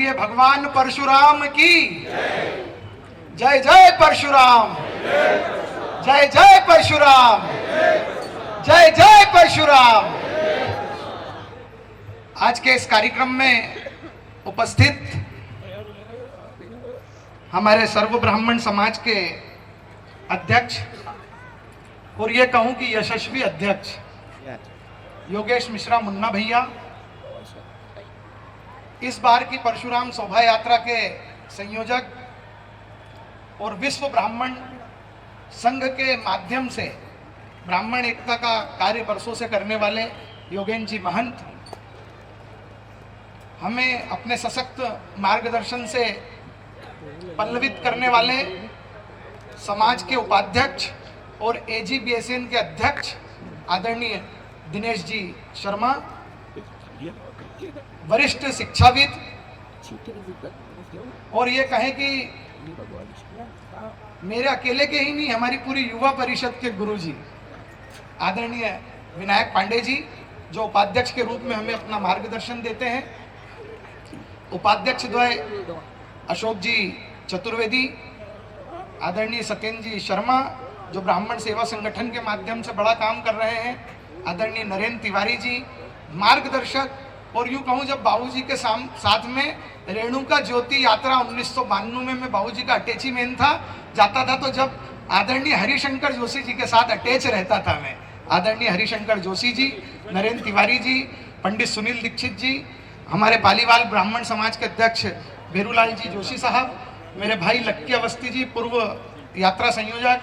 बोलिए भगवान परशुराम की जय। जय परशुराम, जय जय परशुराम, जय जय परशुराम। आज के इस कार्यक्रम में उपस्थित हमारे सर्व ब्राह्मण समाज के अध्यक्ष और ये कहूं कि यशस्वी अध्यक्ष योगेश मिश्रा मुन्ना भैया, इस बार की परशुराम शोभा यात्रा के संयोजक और विश्व ब्राह्मण संघ के माध्यम से ब्राह्मण एकता का कार्य वर्षों से करने वाले योगेन जी महंत, हमें अपने सशक्त मार्गदर्शन से पल्लवित करने वाले समाज के उपाध्यक्ष और एजीबीएसएन के अध्यक्ष आदरणीय दिनेश जी शर्मा, वरिष्ठ शिक्षाविद, और ये कहें कि मेरे अकेले के ही नहीं, हमारी पूरी युवा परिषद के गुरुजी आदरणीय विनायक पांडे जी, जो उपाध्यक्ष के रूप में हमें अपना मार्गदर्शन देते हैं, उपाध्यक्ष द्वय अशोक जी चतुर्वेदी, आदरणीय सत्येंद्र जी शर्मा, जो ब्राह्मण सेवा संगठन के माध्यम से बड़ा काम कर रहे हैं, आदरणीय नरेंद्र तिवारी जी मार्गदर्शक, और यूं कहूं जब बाबूजी के साथ में रेणुका ज्योति यात्रा 1992 में मैं बाबूजी का अटैचीमेंट था, जाता था, तो जब आदरणीय हरिशंकर जोशी जी के साथ अटैच रहता था मैं, आदरणीय हरिशंकर जोशी जी, नरेंद्र तिवारी जी, पंडित सुनील दीक्षित जी, हमारे पालीवाल ब्राह्मण समाज के अध्यक्ष भेरूलाल जी जोशी साहब, मेरे भाई लक्की अवस्थी जी पूर्व यात्रा संयोजक,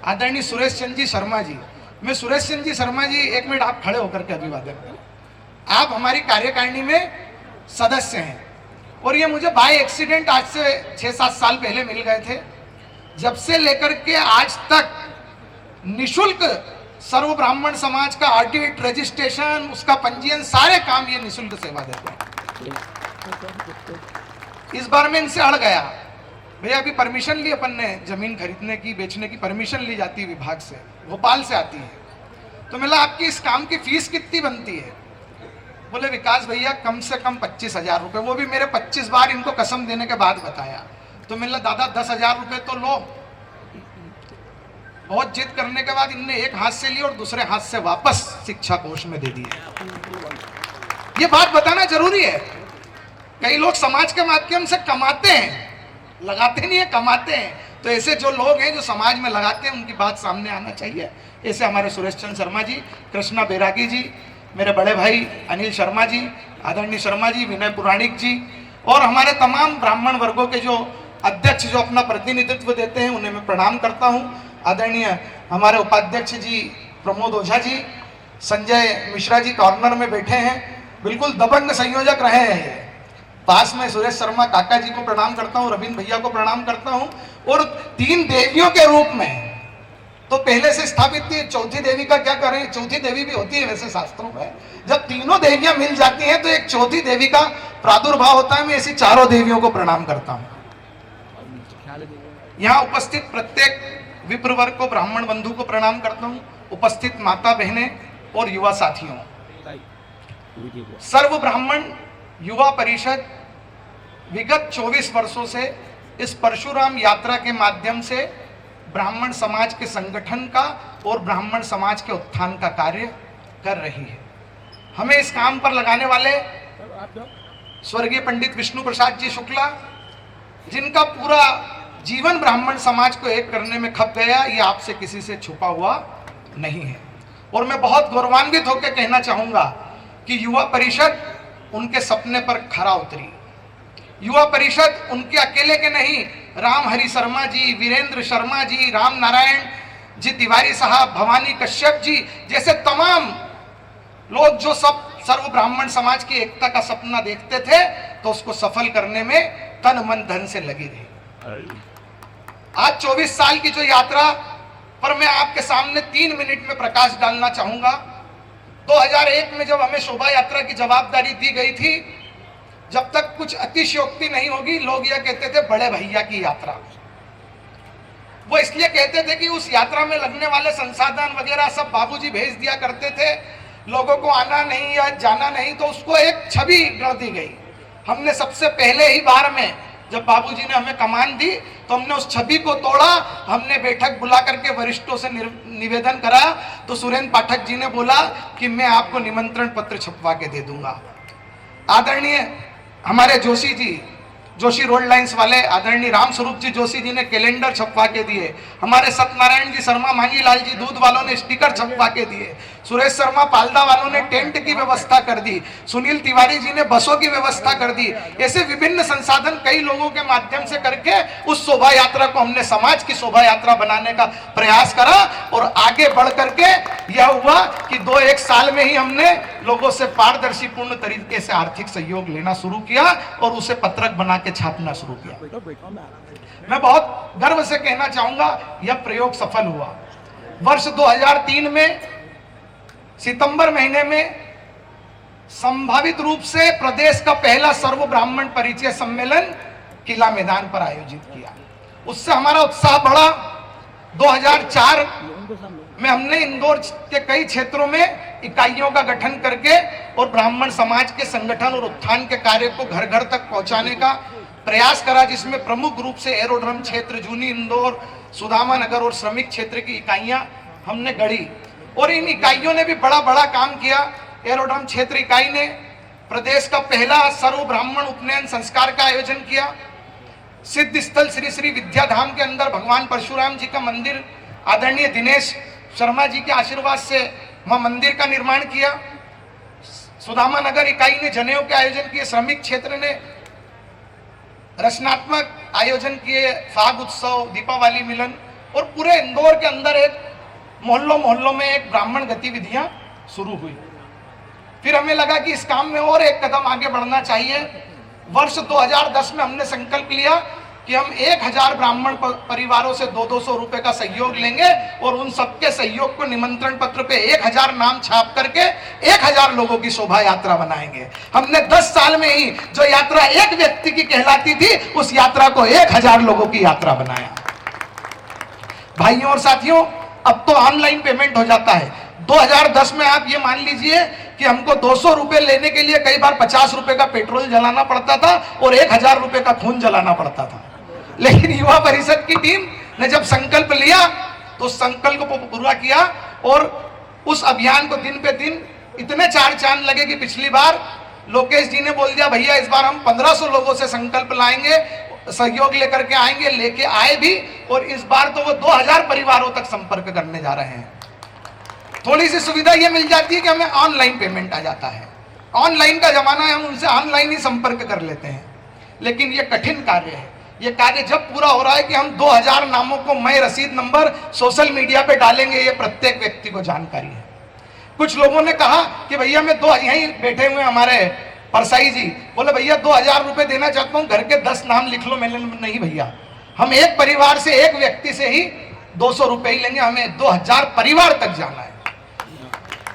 आदरणीय सुरेश चंद्र जी शर्मा जी। मैं सुरेश चंद्र जी शर्मा जी, एक मिनट आप खड़े होकर के अभिवादन करें। आप हमारी कार्यकारिणी में सदस्य हैं और ये मुझे बाय एक्सीडेंट आज से 6-7 साल पहले मिल गए थे। जब से लेकर के आज तक निशुल्क सर्व ब्राह्मण समाज का ऑडिट, रजिस्ट्रेशन, उसका पंजीयन, सारे काम ये निशुल्क सेवा देते हैं। इस बार मैं इनसे अड़ गया, भैया अभी परमिशन ली अपन ने जमीन खरीदने की, बेचने की परमिशन ली जाती है विभाग से, भोपाल से आती है, तो मिला आपकी इस काम की फीस कितनी बनती है? बोले विकास भैया कम से कम 25,000 रुपए, वो भी मेरे 25 बार इनको कसम देने के बाद बताया। तो मिला दादा 10,000 रुपए तो लो। बहुत जिद करने के बाद इनने एक हाथ से ली और दूसरे हाथ से वापस शिक्षा कोष में दे दिए। ये बात बताना जरूरी है। कई लोग समाज के माध्यम से कमाते हैं, लगाते नहीं है, कमाते हैं। तो ऐसे जो लोग हैं जो समाज में लगाते हैं, उनकी बात सामने आना चाहिए। ऐसे हमारे सुरेश चंद्र शर्मा जी, कृष्णा बैरागी जी, मेरे बड़े भाई अनिल शर्मा जी, आदरणीय शर्मा जी, विनय पुराणिक जी, और हमारे तमाम ब्राह्मण वर्गों के जो अध्यक्ष जो अपना प्रतिनिधित्व देते हैं, उन्हें मैं प्रणाम करता हूं। आदरणीय हमारे उपाध्यक्ष जी प्रमोद ओझा जी, संजय मिश्रा जी कॉर्नर में बैठे हैं, बिल्कुल दबंग संयोजक रहे हैं। पास में सुरेश शर्मा काका जी को प्रणाम करता हूं, रविंद्र भैया को प्रणाम करता हूं। और 3 देवियों के रूप में तो पहले से स्थापित थी, चौथी देवी का क्या करें, चौथी देवी भी होती है वैसे शास्त्रों में। जब तीनों देवियां मिल जाती हैं तो एक चौथी देवी का प्रादुर्भाव होता है। मैं ऐसी चारों देवियों को प्रणाम करता हूं। यहाँ उपस्थित प्रत्येक विप्र वर्ग को, ब्राह्मण बंधु को प्रणाम करता हूं, उपस्थित माता बहनें और युवा साथियों। सर्व ब्राह्मण युवा परिषद विगत 24 वर्षों से इस परशुराम यात्रा के माध्यम से ब्राह्मण समाज के संगठन का और ब्राह्मण समाज के उत्थान का कार्य कर रही है। हमें इस काम पर लगाने वाले स्वर्गीय पंडित विष्णु प्रसाद जी शुक्ला, जिनका पूरा जीवन ब्राह्मण समाज को एक करने में खप गया, ये आपसे किसी से छुपा हुआ नहीं है। और मैं बहुत गौरवान्वित होकर कहना चाहूंगा कि युवा परिषद उनके सपने पर खरा उतरी। युवा परिषद उनके अकेले के नहीं, राम हरि शर्मा जी, वीरेंद्र शर्मा जी, राम नारायण जी तिवारी साहब, भवानी कश्यप जी जैसे तमाम लोग जो सब सर्व ब्राह्मण समाज की एकता का सपना देखते थे, तो उसको सफल करने में तन मन धन से लगी रही। आज 24 साल की जो यात्रा पर मैं आपके सामने 3 मिनट में प्रकाश डालना चाहूंगा। 2001 में जब हमें शोभा यात्रा की जवाबदारी दी गई थी, जब तक कुछ अतिशयोक्ति नहीं होगी, लोग यह कहते थे बड़े भैया की यात्रा। वो इसलिए कहते थे कि उस यात्रा में लगने वाले संसाधन वगैरह सब बाबूजी भेज दिया करते थे, लोगों को आना नहीं या जाना नहीं, तो उसको एक छवि गढ़ दी गई। हमने सबसे पहले ही बार में जब बाबूजी ने हमें कमान दी तो हमने उस छवि को तोड़ा। हमने बैठक बुला करके वरिष्ठों से निवेदन करा तो सुरेंद्र पाठक जी ने बोला कि मैं आपको निमंत्रण पत्र छपवा के दे दूंगा। आदरणीय हमारे जोशी जी, जोशी रोड लाइंस वाले आदरणीय रामस्वरूप जी जोशी जी ने कैलेंडर छपवा के दिए। हमारे सत्यनारायण जी शर्मा मांगीलाल जी दूध वालों ने स्टिकर छपवा के दिए। सुरेश शर्मा पालदा वालों ने टेंट की व्यवस्था कर दी। सुनील तिवारी जी ने बसों की व्यवस्था कर दी। ऐसे विभिन्न संसाधन कई लोगों के माध्यम से करके उस शोभा यात्रा को हमने समाज की शोभा यात्रा बनाने का प्रयास करा और आगे बढ़ करके यह हुआ कि 2-1 साल में ही हमने लोगों से पारदर्शी पूर्ण तरीके से आर्थिक सहयोग लेना शुरू किया और उसे पत्रक बना के छापना शुरू किया। मैं बहुत गर्व से कहना चाहूंगा यह प्रयोग सफल हुआ। वर्ष 2003 में सितंबर महीने में संभावित रूप से प्रदेश का पहला सर्व ब्राह्मण परिचय सम्मेलन किला मैदान पर आयोजित किया। उससे हमारा उत्साह बढ़ा। 2004 में हमने इंदौर के कई क्षेत्रों में इकाइयों का गठन करके और ब्राह्मण समाज के संगठन और उत्थान के कार्य को घर घर तक पहुंचाने का प्रयास करा, जिसमें प्रमुख रूप से एरोड्रम क्षेत्र, जूनी इंदौर, सुदामा नगर और श्रमिक क्षेत्र की इकाइयां हमने गढ़ी और इन इकाइयों ने भी बड़ा बड़ा काम किया। एरोड्रम क्षेत्र इकाई ने प्रदेश का पहला सर्व ब्राह्मण उपनयन संस्कार का आयोजन किया। सिद्ध स्थल श्री श्री विद्याधाम के अंदर भगवान परशुराम जी का मंदिर आदरणीय दिनेश शर्मा जी के आशीर्वाद से वहां मंदिर का निर्माण किया। सुदामा नगर इकाई ने जनेऊ के आयोजन किए। श्रमिक क्षेत्र ने रचनात्मक आयोजन किए, फाग उत्सव, दीपावली मिलन और पूरे इंदौर के अंदर एक मोहल्लों में एक ब्राह्मण गतिविधियां शुरू हुई। फिर हमें लगा कि इस काम में और एक कदम आगे बढ़ना चाहिए। वर्ष 2010 में हमने संकल्प लिया कि हम 1000 ब्राह्मण परिवारों से 200 रुपए का सहयोग लेंगे और उन सबके सहयोग को निमंत्रण पत्र पे 1000 नाम छाप करके 1000 लोगों की शोभा यात्रा बनाएंगे। हमने 10 साल में ही जो यात्रा एक व्यक्ति की कहलाती थी उस यात्रा को 1000 लोगों की यात्रा बनाया। भाइयों और साथियों, अब तो ऑनलाइन पेमेंट हो जाता है। 2010 में आप ये मान लीजिए कि हमको 200 रुपए लेने के लिए कई बार 50 रुपए का पेट्रोल जलाना पड़ता था और 1000 रुपए का खून जलाना पड़ता था। लेकिन युवा परिषद की टीम ने जब संकल्प लिया तो संकल्प को पूरा किया और उस अभियान को दिन पे दिन इतने 4 चांद लगे कि पिछली बार लोकेश जी ने बोल दिया भैया इस बार हम 1500 लोगों से संकल्प लाएंगे, सहयोग लेकर के आएंगे, लेके आए भी और इस बार तो वो 2000 परिवारों तक संपर्क करने जा रहे हैं। थोड़ी सी सुविधा ये मिल जाती है कि हमें ऑनलाइन पेमेंट आ जाता है। ऑनलाइन का जमाना है, हम उनसे ऑनलाइन ही संपर्क कर लेते हैं। लेकिन ये कठिन कार्य है। ये कार्य जब पूरा हो रहा है कि हम 2000 नामों को मई रसीद नंबर सोशल मीडिया पे डालेंगे, ये प्रत्येक व्यक्ति को जानकारी है। कुछ लोगों ने कहा कि भैया मैं यहीं बैठे हुए हमारे परसाई जी बोले भैया 2000 रुपए देना चाहता हूँ, घर के 10 नाम लिख लो। मैंने नहीं भैया, हम एक परिवार से एक व्यक्ति से ही 200 रुपए ही लेंगे, हमें 2000 परिवार तक जाना है।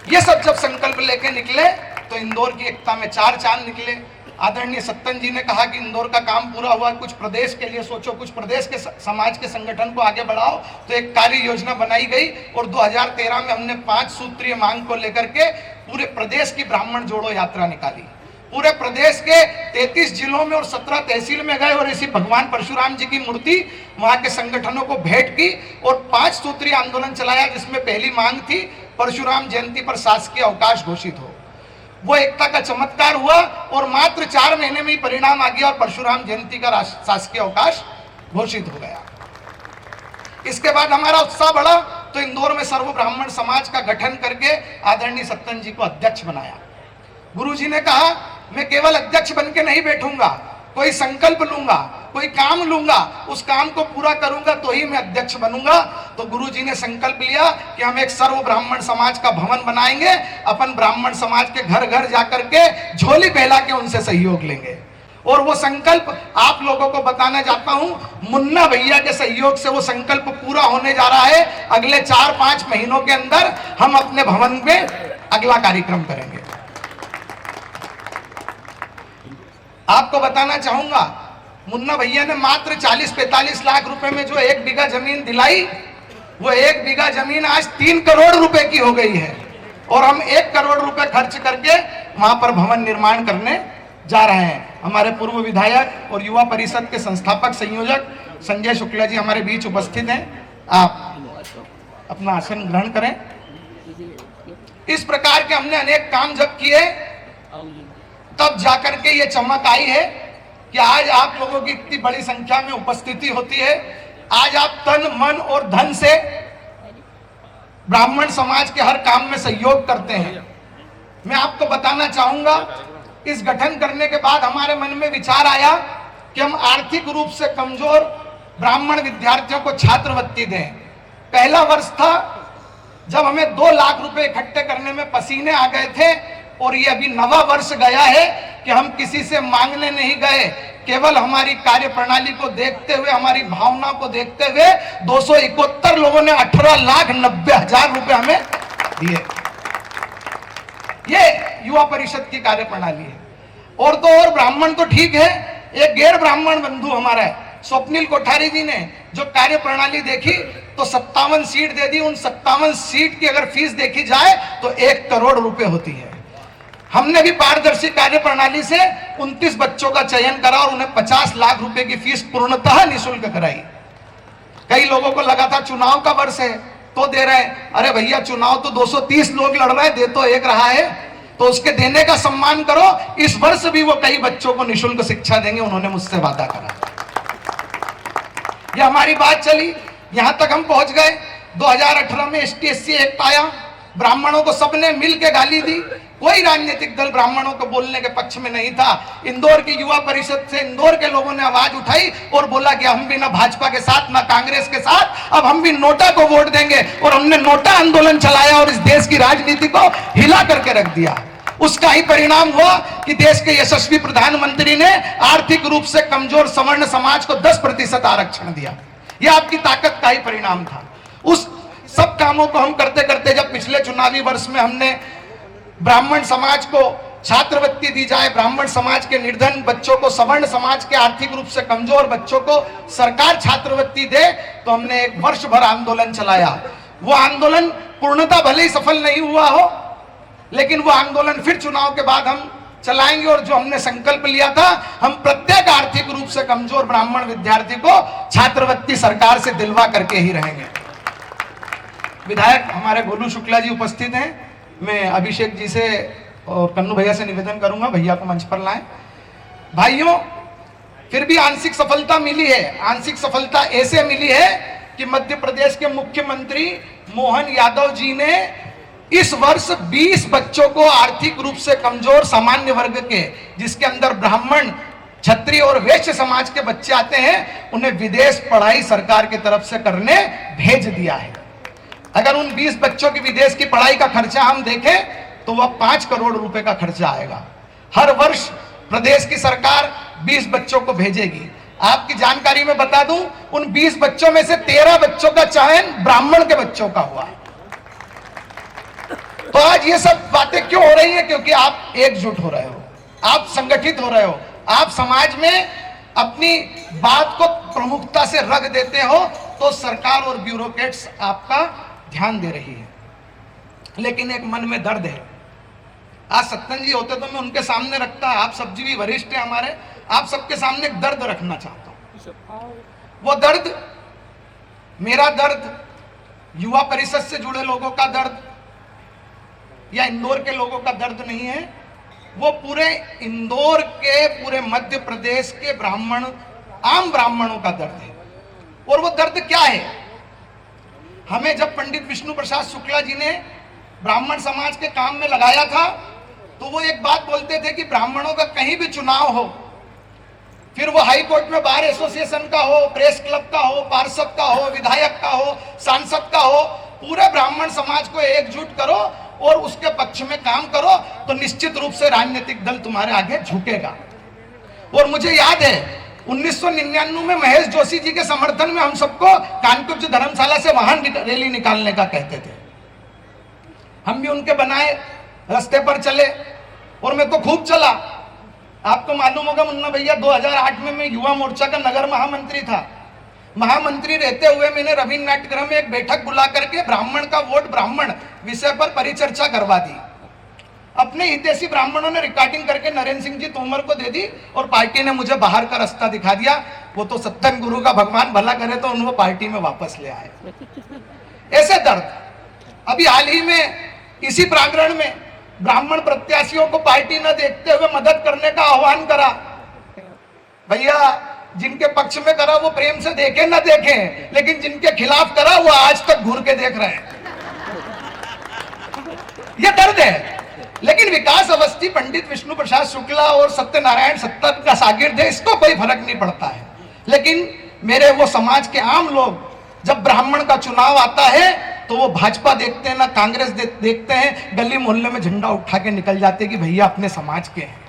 ये सब जब संकल्प लेके निकले तो इंदौर की एकता में 4 चांद निकले। आदरणीय सत्तन जी ने कहा कि इंदौर का काम पूरा हुआ, कुछ प्रदेश के लिए सोचो, कुछ प्रदेश के समाज के संगठन को आगे बढ़ाओ। तो एक कार्य योजना बनाई गई और 2013 में हमने 5 सूत्रीय मांग को लेकर के पूरे प्रदेश की ब्राह्मण जोड़ो यात्रा निकाली। पूरे प्रदेश के 33 जिलों में और 17 तहसील में गए और ऐसी भगवान परशुराम जी की मूर्ति वहां के संगठनों को भेंट की और 5 सूत्रीय आंदोलन चलाया, जिसमें पहली मांग थी परशुराम जयंती पर शासकीय अवकाश घोषित हो। वो एकता का चमत्कार हुआ और मात्र 4 महीने में ही परिणाम आ गया और परशुराम जयंती का शासकीय अवकाश घोषित हो गया। इसके बाद हमारा उत्साह बढ़ा तो इंदौर में सर्व ब्राह्मण समाज का गठन करके आदरणीय सत्तन जी को अध्यक्ष बनाया। गुरुजी ने कहा मैं केवल अध्यक्ष बन के नहीं बैठूंगा, कोई संकल्प लूंगा, कोई काम लूंगा, उस काम को पूरा करूंगा तो ही मैं अध्यक्ष बनूंगा। तो गुरुजी ने संकल्प लिया कि हम एक सर्व ब्राह्मण समाज का भवन बनाएंगे, अपन ब्राह्मण समाज के घर घर जाकर के झोली फैला के उनसे सहयोग लेंगे। और वो संकल्प आप लोगों को बताना चाहता हूं, मुन्ना भैया के सहयोग से वो संकल्प पूरा होने जा रहा है। अगले 4-5 महीनों के अंदर हम अपने भवन में अगला कार्यक्रम करेंगे। आपको बताना चाहूंगा, मुन्ना भैया ने मात्र 40-45 लाख रुपए में जो 1 बीघा जमीन दिलाई, वो 1 बीघा जमीन आज 3 करोड़ रुपए की हो गई है और हम 1 करोड़ रुपए खर्च करके वहां पर भवन निर्माण करने जा रहे हैं। हमारे पूर्व विधायक और युवा परिषद के संस्थापक संयोजक संजय शुक्ला जी हमारे बीच उपस्थित हैं। आप अपना आसन ग्रहण करें। इस प्रकार के हमने अनेक काम जब किए तब जाकर के ये चमक आई है कि आज आप लोगों की इतनी बड़ी संख्या में उपस्थिति होती है। आज आप तन मन और धन से ब्राह्मण समाज के हर काम में सहयोग करते हैं। मैं आपको बताना चाहूंगा, इस गठन करने के बाद हमारे मन में विचार आया कि हम आर्थिक रूप से कमजोर ब्राह्मण विद्यार्थियों को छात्रवृत्ति दें। पहला वर्ष था जब हमें 2 लाख रुपए इकट्ठे करने में पसीने आ गए थे, और ये अभी नवा वर्ष गया है कि हम किसी से मांगने नहीं गए, केवल हमारी कार्य प्रणाली को देखते हुए, हमारी भावना को देखते हुए 271 लोगों ने 18,90,000 रुपए हमें दिए। ये युवा परिषद की कार्य प्रणाली है। और तो और ब्राह्मण तो ठीक है, एक गैर ब्राह्मण बंधु हमारा है स्वप्निल कोठारी जी ने जो कार्य प्रणाली देखी तो 57 सीट दे दी। उन 57 सीट की अगर फीस देखी जाए तो 1 करोड़ रुपए होती है। हमने भी पारदर्शी कार्य प्रणाली से 29 बच्चों का चयन करा और उन्हें 50 लाख रुपए की फीस पूर्णतः निःशुल्क कराई। कई लोगों को लगा था चुनाव का वर्ष है तो दे रहे हैं। अरे भैया, चुनाव तो 230 लोग लड़ रहे हैं, दे तो एक रहा है, तो उसके देने का सम्मान करो। इस वर्ष भी वो कई बच्चों को निःशुल्क शिक्षा देंगे, उन्होंने मुझसे वादा करा। ये हमारी बात चली, यहां तक हम पहुंच गए। 2018 में ST/SC एक्ट आया, ब्राह्मणों को सबने मिल के गाली दी। कोई राजनीतिक दल ब्राह्मणों को बोलने के पक्ष में नहीं था। इंदौर की युवा परिषद से इंदौर के लोगों ने आवाज उठाई और बोला कि हम भी ना भाजपा के साथ ना कांग्रेस के साथ, अब हम भी नोटा को वोट देंगे। और हमने नोटा आंदोलन चलाया और इस देश की राजनीति को हिला करके रख दिया। उसका ही परिणाम हुआ कि देश के यशस्वी प्रधानमंत्री ने आर्थिक रूप से कमजोर सवर्ण समाज को 10% आरक्षण दिया। यह आपकी ताकत का ही परिणाम था। उस सब कामों को हम करते करते जब पिछले चुनावी वर्ष में हमने ब्राह्मण समाज को छात्रवृत्ति दी जाए, ब्राह्मण समाज के निर्धन बच्चों को, सवर्ण समाज के आर्थिक रूप से कमजोर बच्चों को सरकार छात्रवृत्ति दे, तो हमने 1 वर्ष भर आंदोलन चलाया। वो आंदोलन पूर्णतः भले ही सफल नहीं हुआ हो, लेकिन वो आंदोलन फिर चुनाव के बाद हम चलाएंगे। और जो हमने संकल्प लिया था, हम प्रत्येक आर्थिक रूप से कमजोर ब्राह्मण विद्यार्थी को छात्रवृत्ति सरकार से दिलवा करके ही रहेंगे। विधायक हमारे गोलू शुक्ला जी उपस्थित हैं। मैं अभिषेक जी से और कन्नू भैया से निवेदन करूंगा, भैया को मंच पर लाएं। भाइयों, फिर भी आंशिक सफलता मिली है। आंशिक सफलता ऐसे मिली है कि मध्य प्रदेश के मुख्यमंत्री मोहन यादव जी ने इस वर्ष 20 बच्चों को आर्थिक रूप से कमजोर सामान्य वर्ग के, जिसके अंदर ब्राह्मण, क्षत्रिय और वैश्य समाज के बच्चे आते हैं, उन्हें विदेश पढ़ाई सरकार की तरफ से करने भेज दिया है। अगर उन 20 बच्चों की विदेश की पढ़ाई का खर्चा हम देखें तो वह 5 करोड़ रुपए का खर्चा आएगा। हर वर्ष प्रदेश की सरकार 20 बच्चों को भेजेगी। आपकी जानकारी में बता दूं, उन 20 बच्चों में से 13 बच्चों का चयन ब्राह्मण के बच्चों का हुआ। तो आज ये सब बातें क्यों हो रही है? क्योंकि आप एकजुट हो रहे हो, आप संगठित हो रहे हो, आप समाज में अपनी बात को प्रमुखता से रख देते हो, तो सरकार और ब्यूरोक्रेट्स आपका ध्यान दे रही है। लेकिन एक मन में दर्द है। आज सत्तन जी होते तो मैं उनके सामने रखता, आप सब जी भी वरिष्ठ हैं हमारे, आप सबके सामने एक दर्द रखना चाहता हूं। वो दर्द, मेरा दर्द, युवा परिषद से जुड़े लोगों का दर्द या इंदौर के लोगों का दर्द नहीं है। वो पूरे इंदौर के, पूरे मध्य प्रदेश के ब्राह्मण, आम ब्राह्मणों का दर्द है। और वो दर्द क्या है? हमें जब पंडित विष्णु प्रसाद शुक्ला जी ने ब्राह्मण समाज के काम में लगाया था, तो वो एक बात बोलते थे कि ब्राह्मणों का कहीं भी चुनाव हो, फिर वो हाई कोर्ट में बार एसोसिएशन का हो, प्रेस क्लब का हो, पार्षद का हो, विधायक का हो, सांसद का हो, पूरे ब्राह्मण समाज को एकजुट करो और उसके पक्ष में काम करो, तो निश्चित रूप से राजनीतिक दल तुम्हारे आगे झुकेगा। और मुझे याद है 1999 में महेश जोशी जी के समर्थन में हम सबको कानपुर धर्मशाला से वाहन रैली निकालने का कहते थे। हम भी उनके बनाए रास्ते पर चले और मैं तो खूब चला। आपको मालूम होगा मुन्ना भैया, 2008 में मैं युवा मोर्चा का नगर महामंत्री था। महामंत्री रहते हुए मैंने रवीन्द्र नाट्यगृह में एक बैठक बुला करके ब्राह्मण का वोट ब्राह्मण विषय पर परिचर्चा करवा दी। अपने हितैषी ब्राह्मणों ने रिकॉर्डिंग करके नरेंद्र सिंह जी तोमर को दे दी और पार्टी ने मुझे बाहर का रास्ता दिखा दिया। वो तो सत्संग गुरु का भगवान भला करे तो उनको पार्टी में वापस ले आए। ऐसे दर्द अभी हाल ही में इसी प्रांगण में ब्राह्मण प्रत्याशियों को पार्टी न देखते हुए मदद करने का आह्वान करा। भैया जिनके पक्ष में करा वो प्रेम से देखे न देखे, लेकिन जिनके खिलाफ करा वो आज तक घूर के देख रहे हैं। ये दर्द है। लेकिन विकास अवस्थी, पंडित विष्णु प्रसाद शुक्ला और सत्यनारायण सत्तर का शागिर्द है, इसको कोई फर्क नहीं पड़ता है। लेकिन मेरे वो समाज के आम लोग जब ब्राह्मण का चुनाव आता है तो वो भाजपा देखते हैं ना कांग्रेस देखते हैं, गली मोहल्ले में झंडा उठा के निकल जाते हैं कि भैया अपने समाज के हैं,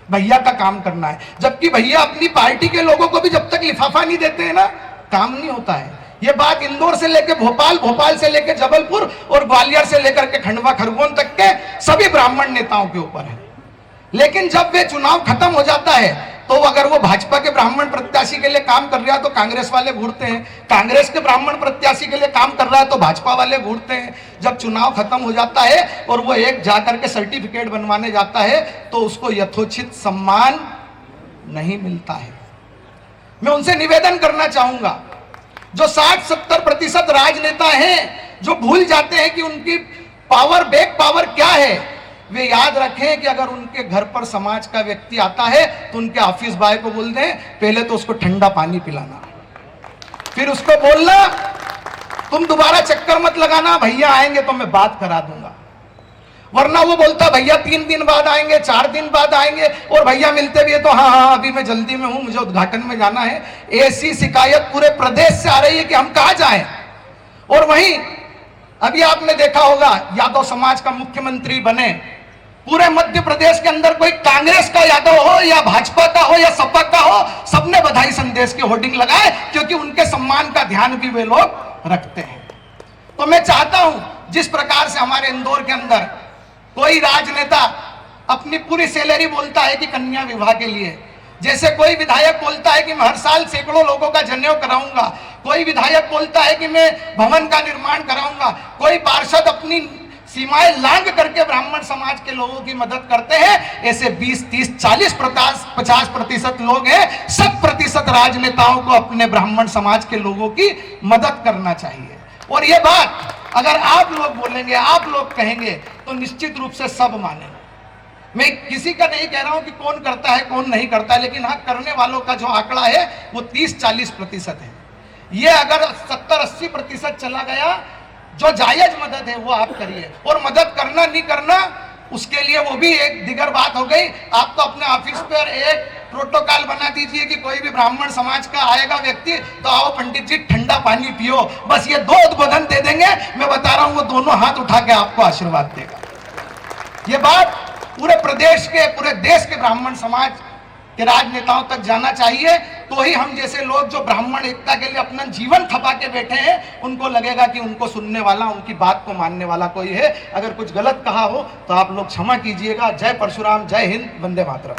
भैया का काम करना है। जबकि भैया अपनी पार्टी के लोगों को भी जब तक लिफाफा नहीं देते हैं ना, काम नहीं होता है। ये बात इंदौर से लेकर भोपाल, भोपाल से लेकर जबलपुर और ग्वालियर से लेकर के खंडवा खरगोन तक के सभी ब्राह्मण नेताओं के ऊपर है। लेकिन जब वे चुनाव खत्म हो जाता है तो अगर वो भाजपा के ब्राह्मण प्रत्याशी के लिए काम कर रहा है तो कांग्रेस वाले घूरते हैं, कांग्रेस के ब्राह्मण प्रत्याशी के लिए काम कर रहा है तो भाजपा वाले घूरते हैं। जब चुनाव खत्म हो जाता है और वो एक जाकर के सर्टिफिकेट बनवाने जाता है तो उसको यथोचित सम्मान नहीं मिलता है। मैं उनसे निवेदन करना चाहूंगा, जो 60-70% राजनेता हैं जो भूल जाते हैं कि उनकी पावर, बैक पावर क्या है, वे याद रखें कि अगर उनके घर पर समाज का व्यक्ति आता है तो उनके ऑफिस बॉय को बोल दें पहले तो उसको ठंडा पानी पिलाना, फिर उसको बोलना तुम दोबारा चक्कर मत लगाना, भैया आएंगे तो मैं बात करा दूंगा। वरना वो बोलता भैया 3 दिन बाद आएंगे, 4 दिन बाद आएंगे, और भैया मिलते भी है तो हाँ अभी मैं जल्दी में हूं, मुझे उद्घाटन में जाना है। ऐसी शिकायत पूरे प्रदेश से आ रही है कि हम कहां जाएं। और वहीं अभी आपने देखा होगा यादव समाज का मुख्यमंत्री बने, पूरे मध्य प्रदेश के अंदर कोई कांग्रेस का यादव हो या भाजपा का हो या सपा का हो, सबने बधाई संदेश के होर्डिंग लगाए, क्योंकि उनके सम्मान का ध्यान भी वे लोग रखते हैं। तो मैं चाहता हूं जिस प्रकार से हमारे इंदौर के अंदर कोई राजनेता अपनी पूरी सैलरी बोलता है कि कन्या विवाह के लिए, जैसे कोई विधायक बोलता है कि मैं हर साल सैकड़ों लोगों का जनेऊ कराऊंगा, कोई विधायक बोलता है कि मैं भवन का निर्माण कराऊंगा, कोई पार्षद अपनी सीमाएं लांग करके ब्राह्मण समाज के लोगों की मदद करते हैं, ऐसे 20, 30, 40, 50% लोग हैं। 100% राजनेताओं को अपने ब्राह्मण समाज के लोगों की मदद करना चाहिए। और ये बात अगर आप लोग बोलेंगे, आप लोग कहेंगे तो निश्चित रूप से सब मानेंगे। मैं किसी का नहीं कह रहा हूं कि कौन करता है कौन नहीं करता है, लेकिन हाँ करने वालों का जो आंकड़ा है वो 30-40% है। ये अगर 70-80% चला गया, जो जायज मदद है वो आप करिए, और मदद करना नहीं करना उसके लिए वो भी एक दिगर बात हो गई। आप तो अपने ऑफिस पर एक प्रोटोकॉल बना दीजिए कि कोई भी ब्राह्मण समाज का आएगा व्यक्ति तो आओ पंडित जी ठंडा पानी पियो, बस ये 2 उद्बोधन दे देंगे। मैं बता रहा हूं वो दोनों हाथ उठा के आपको आशीर्वाद देगा। ये बात पूरे प्रदेश के, पूरे देश के ब्राह्मण समाज के राजनेताओं तक जाना चाहिए, तो ही हम जैसे लोग जो ब्राह्मण एकता के लिए अपना जीवन खपा के बैठे हैं उनको लगेगा कि उनको सुनने वाला, उनकी बात को मानने वाला कोई है। अगर कुछ गलत कहा हो तो आप लोग क्षमा कीजिएगा। जय परशुराम, जय हिंद, वंदे मातरम।